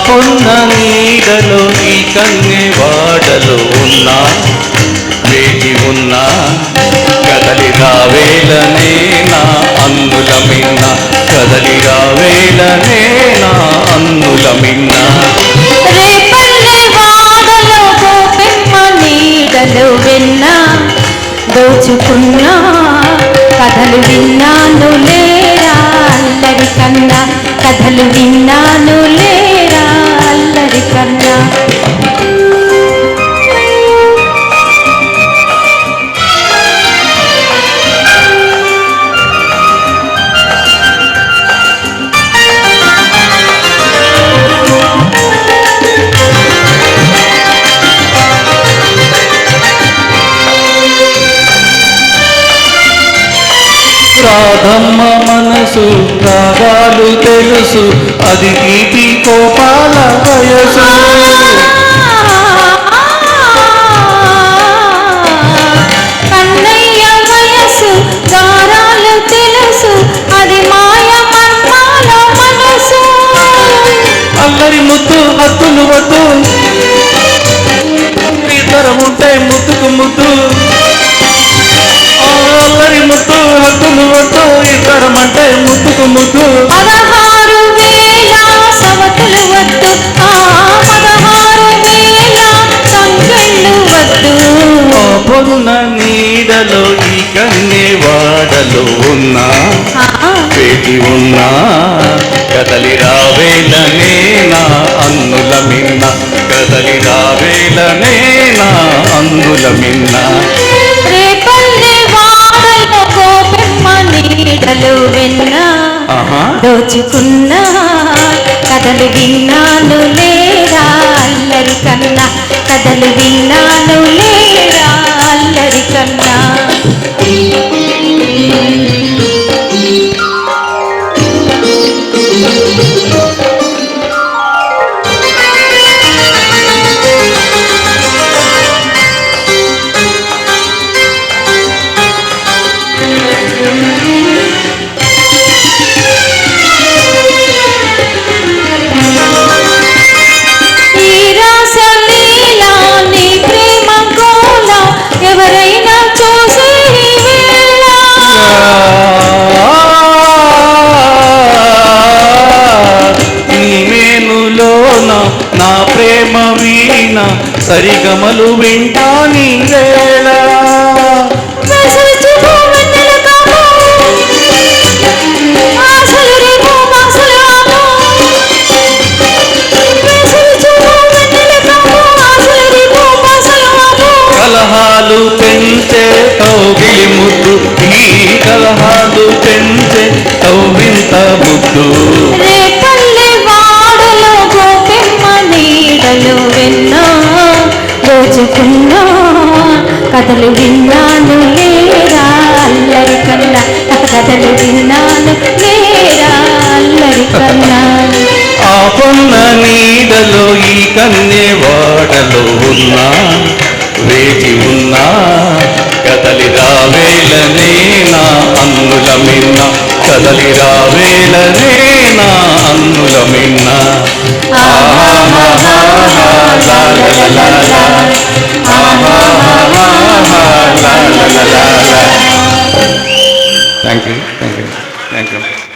పొన్న నీడలో ఈ కన్నెవాడలో ఉన్నా వేచి ఉన్నా కదలి రావేలనే నా అన్నుల మిన్న కదలి రావేలనే నా అన్నుల మిన్న రేపల్లె వాడలో గోపెమ్మ నీడలో విన్నా దోచుకున్నా కథలు విన్నాను లేరా అల్లరి కన్నా కథలు విన్నాను లేరా అల్లరి కన్నా రాధమ్మ మనసు రాగాలు తెలుసు అది తీపి కోపాల వయసు కన్నయ్య వయసు గారాలు తెలుసు అది మాయ మర్మాల మనసు అల్లరి ముద్దు హద్దులు వద్దు ఇద్దరం ఉంటే ముద్దుకు ముద్దు అల్లరి ముద్దు హద్దులు వద్దు ఇద్దరం అంటే ముద్దుకు ముద్దు 16,000 సవతులు వద్దు 16,000 సంకెళ్ళు వద్దు పొన్న నీడలో ఈ కన్నెవాడలో ఉన్నా వేచి ఉన్నా కదలి రావేలనే నా అన్నుల మిన్న కదలి రావేలనే నా అన్నుల మిన్న రేపల్లె వాడలో గోపెమ్మ నీడలో విన్నా దోచుకున్నా కథలు విన్నాను లేరా అల్లరి కన్నా కథలు విన్నాను లేరా అల్లరి కన్నా నా ప్రేమ వీణ సరిగమలు వింటా నీ వేళ కలహాలు పెంచే కౌగిలి ముద్దు ఈ కలహాలు పెంచే కౌవింత ముద్దు దోచుకున్నా కథలు విన్నాను లేరా అల్లరి కన్నా కథలు విన్నాను లేరా అల్లరి కన్నా ఆ పొన్న నీడలో ఈ కన్నెవాడలో ఉన్నా వేచి ఉన్నా కదలి రావేలనే నా అన్నుల మిన్న కదలి రావేలనే నా అన్నుల మిన్న Thank you.